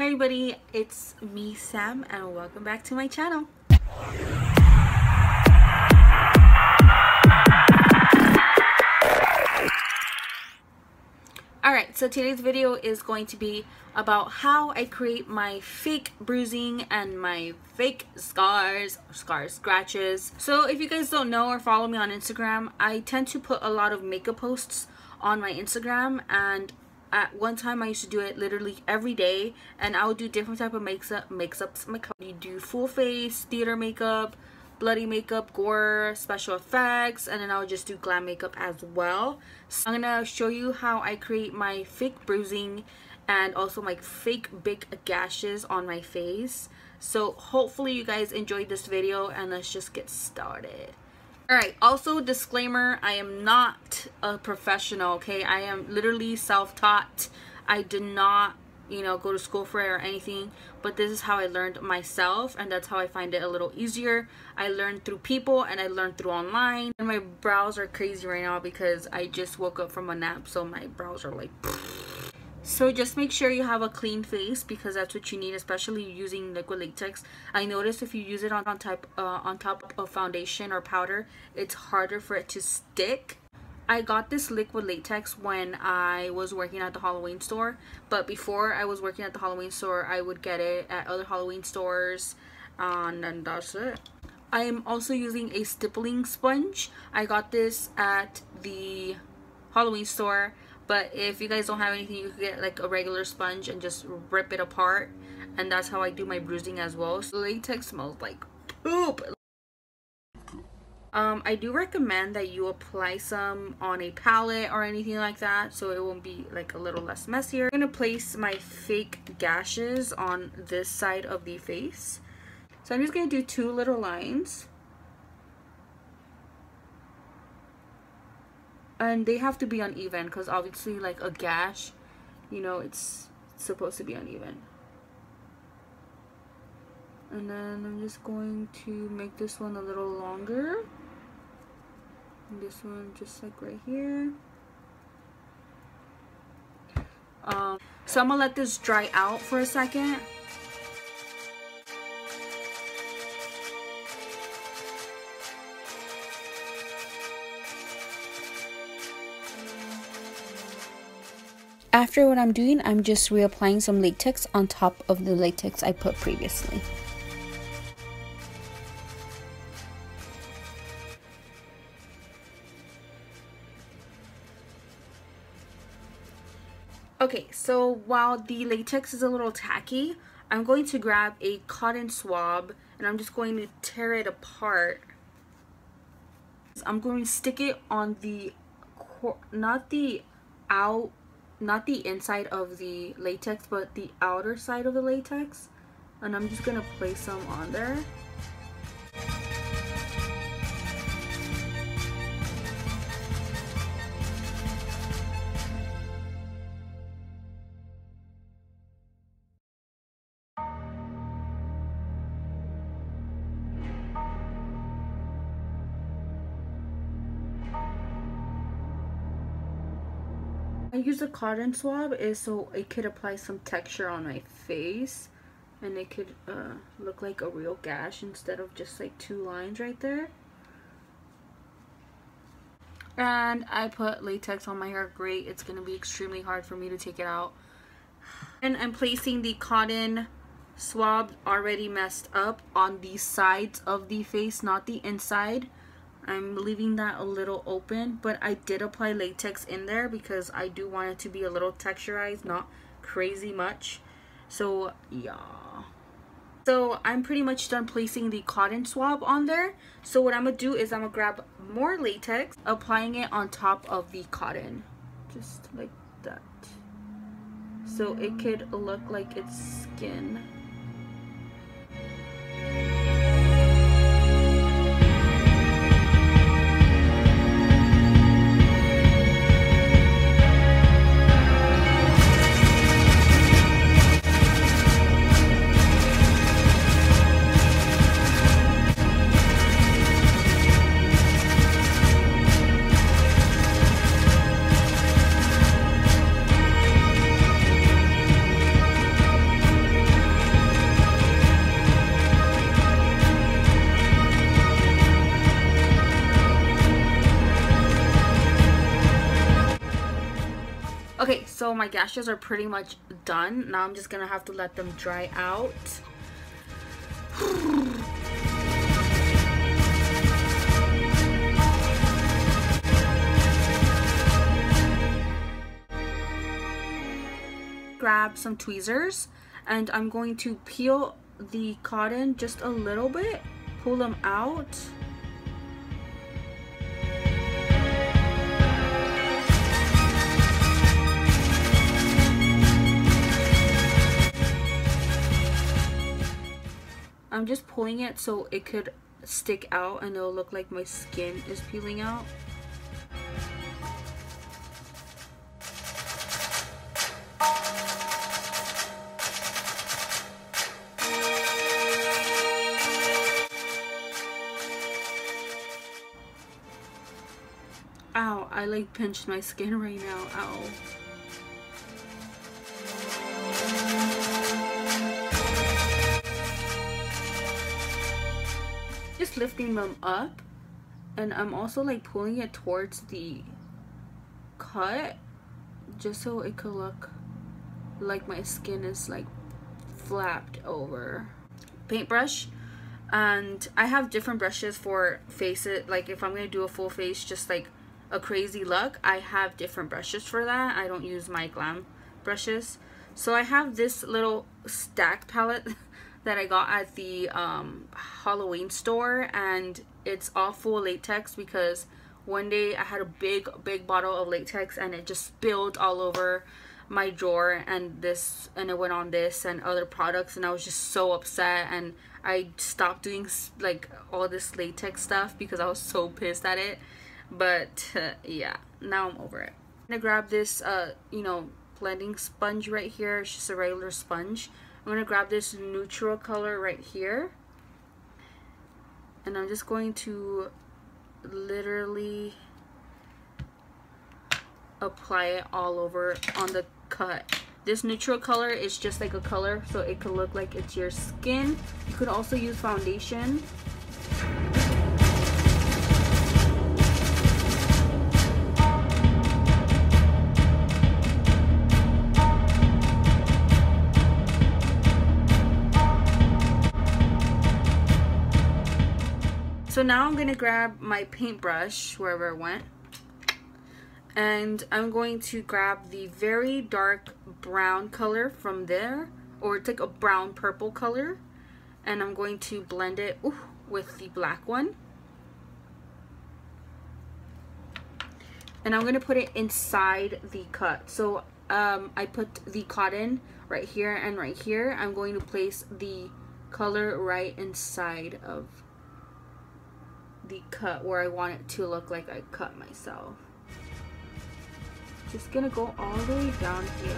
Hi everybody, it's me Sam and welcome back to my channel. Alright, so today's video is going to be about how I create my fake bruising and my fake scratches. So if you guys don't know or follow me on Instagram, I tend to put a lot of makeup posts on my Instagram, and at one time I used to do it literally every day, and I would do different type of makeups. You do full face, theater makeup, bloody makeup, gore, special effects, and then I would just do glam makeup as well. So I'm gonna show you how I create my fake bruising and also my fake big gashes on my face. So hopefully you guys enjoyed this video, and let's just get started. Alright, also disclaimer, I am not a professional, okay? I am literally self-taught. I did not, go to school for it or anything, but this is how I learned myself, and that's how I find it a little easier. I learned through people and I learned through online. And my brows are crazy right now because I just woke up from a nap, so my brows are like... So just make sure you have a clean face, because that's what you need, especially using liquid latex. I noticed if you use it on top of foundation or powder, it's harder for it to stick. I got this liquid latex when I was working at the Halloween store, but before I was working at the Halloween store, I would get it at other Halloween stores, and that's it. I am also using a stippling sponge. I got this at the Halloween store, but if you guys don't have anything, you can get like a regular sponge and just rip it apart, and that's how I do my bruising as well. So latex smells like poop. I do recommend that you apply some on a palette or anything like that, so it won't be like a little less messier. I'm gonna place my fake gashes on this side of the face. So I'm just gonna do 2 little lines. And they have to be uneven, because obviously like a gash, it's supposed to be uneven. And then I'm just going to make this one a little longer. And this one just like right here. So I'm gonna let this dry out for a second. After what I'm doing, I'm just reapplying some latex on top of the latex I put previously. Okay, so while the latex is a little tacky, I'm going to grab a cotton swab and I'm just going to tear it apart. I'm going to stick it on the, not the inside of the latex, but the outer side of the latex, and I'm just gonna place some on there. I use a cotton swab is so it could apply some texture on my face, and it could look like a real gash instead of just like 2 lines right there. And I put latex on my hair. Great, it's gonna be extremely hard for me to take it out. And I'm placing the cotton swab already messed up on the sides of the face, not the inside. I'm leaving that a little open, but I did apply latex in there because I do want it to be a little texturized, not crazy much. So yeah, so I'm pretty much done placing the cotton swab on there. So what I'm gonna do is I'm gonna grab more latex, applying it on top of the cotton, just like that, so it could look like it's skin. so my gashes are pretty much done. Now I'm just gonna have to let them dry out. Grab some tweezers and I'm going to peel the cotton just a little bit, pull them out. I'm just pulling it so it could stick out and it'll look like my skin is peeling out. Ow, I like pinched my skin right now. Ow. Just lifting them up, and I'm also like pulling it towards the cut just so it could look like my skin is like flapped over. Paintbrush, and I have different brushes for faces. Like if I'm gonna do a full face, just like a crazy look, I have different brushes for that. I don't use my glam brushes. So I have this little stack palette that I got at the Halloween store, and it's all full latex because one day I had a big bottle of latex and it just spilled all over my drawer, and it went on this and other products, and I was just so upset, and I stopped doing like all this latex stuff because I was so pissed at it. But yeah, now I'm over it. I'm gonna grab this you know, blending sponge right here. It's just a regular sponge. I'm gonna grab this neutral color right here, and I'm just going to literally apply it all over on the cut. This neutral color is just like a color, so it could look like it's your skin. You could also use foundation. So now I'm gonna grab my paintbrush wherever it went, and I'm going to grab the very dark brown color from there, or it's like a brown purple color, and I'm going to blend it with the black one, and I'm gonna put it inside the cut. So I put the cotton right here and right here. I'm going to place the color right inside of the cut where I want it to look like I cut myself. Just gonna go all the way down here.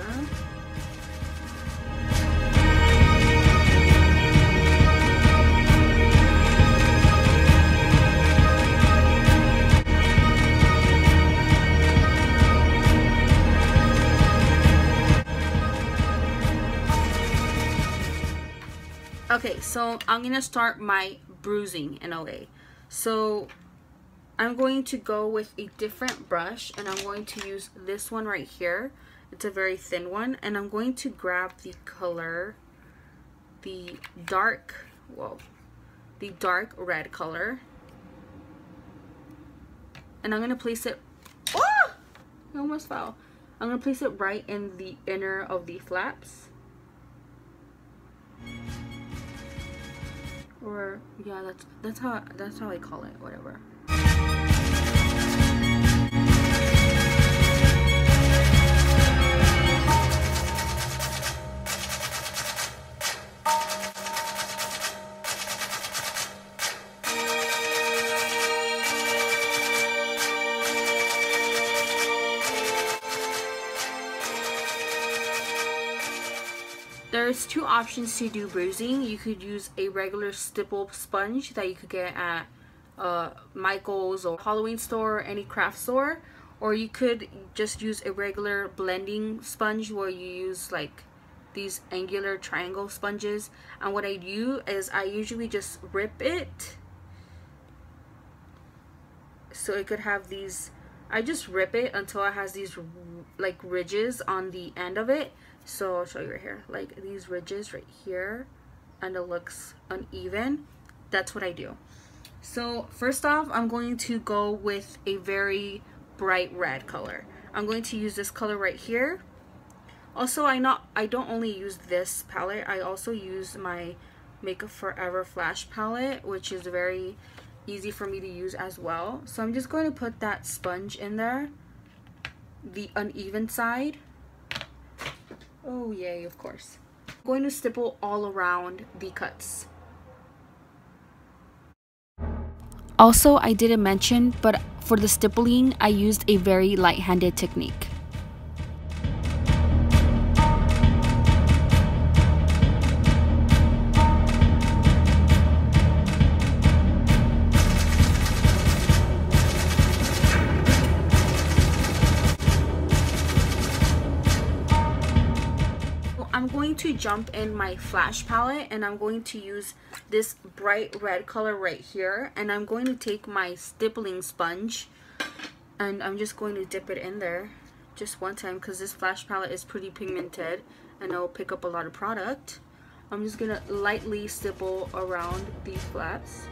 Okay, so I'm gonna start my bruising in a way. So I'm going to go with a different brush, and I'm going to use this one right here. It's a very thin one, and I'm going to grab the color, the dark red color, and I'm gonna place it, oh, I almost fell. I'm gonna place it right in the inner of the flaps. Or yeah, that's how I call it, whatever. There's two options to do bruising. You could use a regular stipple sponge that you could get at Michael's or Halloween store or any craft store, or you could just use a regular blending sponge where you use like these angular triangle sponges. And what I do is I usually just rip it so it could have these I just rip it until it has these like ridges on the end of it. So I'll show you right here, like these ridges right here, and it looks uneven. That's what I do. So first off, I'm going to go with a very bright red color. I'm going to use this color right here. Also, I don't only use this palette, I also use my Makeup Forever Flash palette, which is very easy for me to use as well. So I'm just going to put that sponge in there, the uneven side. Oh yay, of course. I'm going to stipple all around the cuts. Also, I didn't mention, but for the stippling, I used a very light-handed technique. I'm going to jump in my Flash palette, and I'm going to use this bright red color right here, and I'm going to take my stippling sponge and I'm just going to dip it in there just one time, because this Flash palette is pretty pigmented and it'll pick up a lot of product. I'm just gonna lightly stipple around these flats.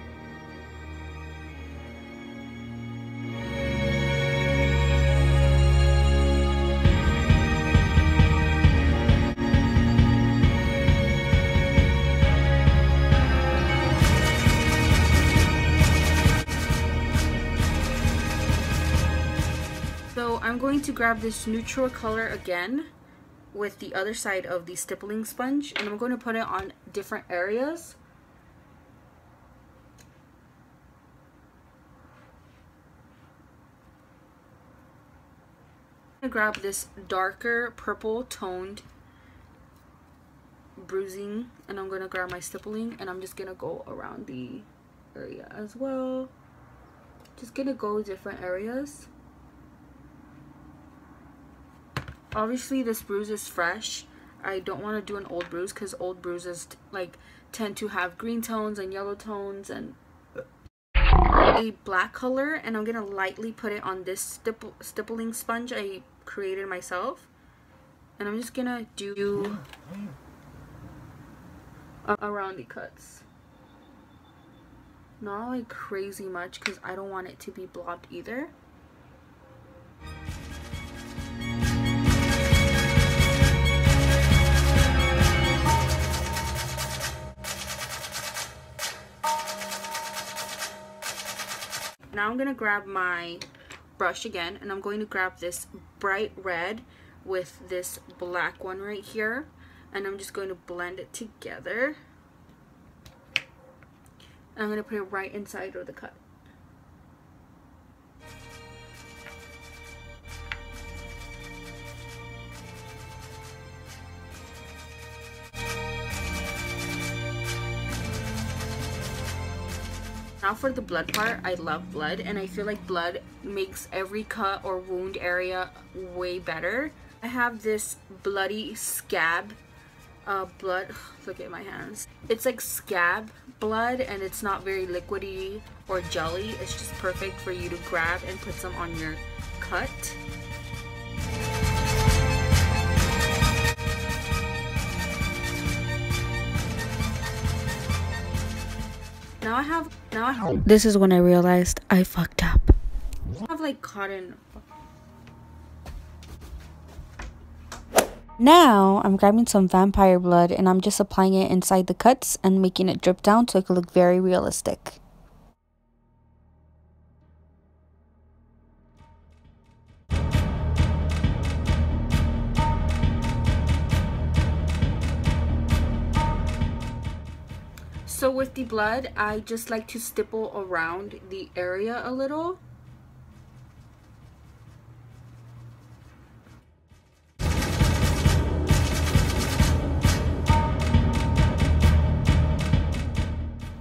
So I'm going to grab this neutral color again with the other side of the stippling sponge, and I'm going to put it on different areas. I'm going to grab this darker purple toned bruising, and I'm going to grab my stippling, and I'm just going to go around the area as well. Just going to go different areas. Obviously this bruise is fresh. I don't want to do an old bruise because old bruises like tend to have green tones and yellow tones and a black color, and I'm gonna lightly put it on this stippling sponge I created myself, and I'm just gonna do around the cuts. Not like crazy much because I don't want it to be blocked either. Now I'm going to grab my brush again, and I'm going to grab this bright red with this black one right here, and I'm just going to blend it together. And I'm going to put it right inside of the cut. Now for the blood part, I love blood, and I feel like blood makes every cut or wound area way better. I have this bloody scab blood. Look at my hands. It's like scab blood, and it's not very liquidy or jelly. It's just perfect for you to grab and put some on your cut. Now I have this is when I realized I fucked up. I have like cotton. Now I'm grabbing some vampire blood, and I'm just applying it inside the cuts and making it drip down so it could look very realistic. So with the blood, I just like to stipple around the area a little.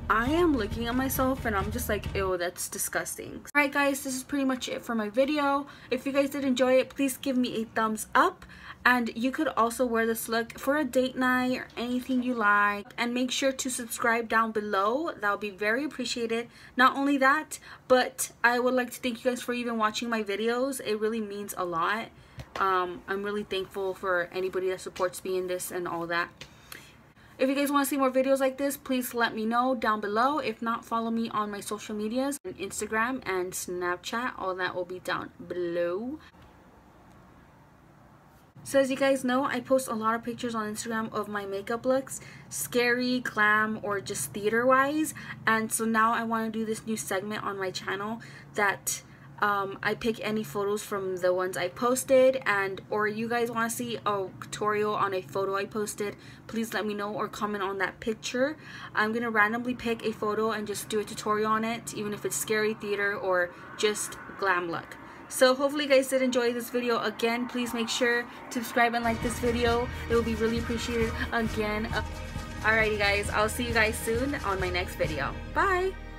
I am looking at myself and I'm just like, ew, that's disgusting. Alright guys, this is pretty much it for my video. If you guys did enjoy it, please give me a thumbs up. And you could also wear this look for a date night or anything you like. And make sure to subscribe down below. That would be very appreciated. Not only that, but I would like to thank you guys for even watching my videos. It really means a lot. I'm really thankful for anybody that supports me in this and all that. If you guys want to see more videos like this, please let me know down below. If not, follow me on my social medias, on Instagram and Snapchat. All that will be down below. So as you guys know, I post a lot of pictures on Instagram of my makeup looks, scary, glam, or just theater wise. And so now I want to do this new segment on my channel that I pick any photos from the ones I posted, and or you guys want to see a tutorial on a photo I posted, please let me know or comment on that picture. I'm gonna randomly pick a photo and just do a tutorial on it, even if it's scary, theater, or just glam look. So hopefully you guys did enjoy this video. Again, please make sure to subscribe and like this video. It will be really appreciated. Again, alrighty guys, I'll see you guys soon on my next video. Bye.